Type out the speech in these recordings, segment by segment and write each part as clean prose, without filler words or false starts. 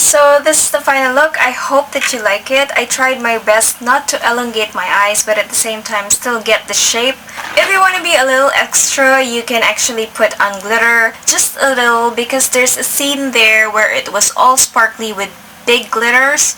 So this is the final look. I hope that you like it. I tried my best not to elongate my eyes, but at the same time still get the shape. If you want to be a little extra, you can actually put on glitter, just a little, because there's a scene there where it was all sparkly with big glitters.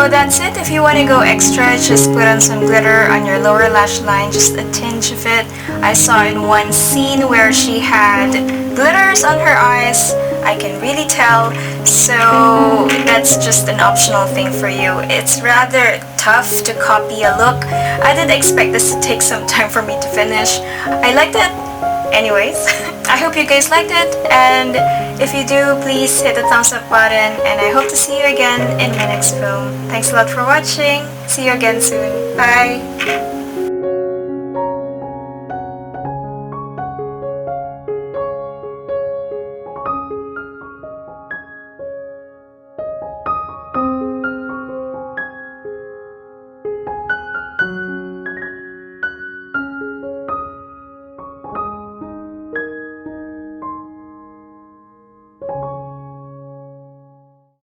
So that's it. If you want to go extra, just put on some glitter on your lower lash line, just a tinge of it. I saw in one scene where she had glitters on her eyes. I can really tell, so that's just an optional thing for you. It's rather tough to copy a look. I didn't expect this to take some time for me to finish. I liked it anyways. I hope you guys liked it, and if you do, please hit the thumbs up button, and I hope to see you again in my next film. Thanks a lot for watching. See you again soon. Bye!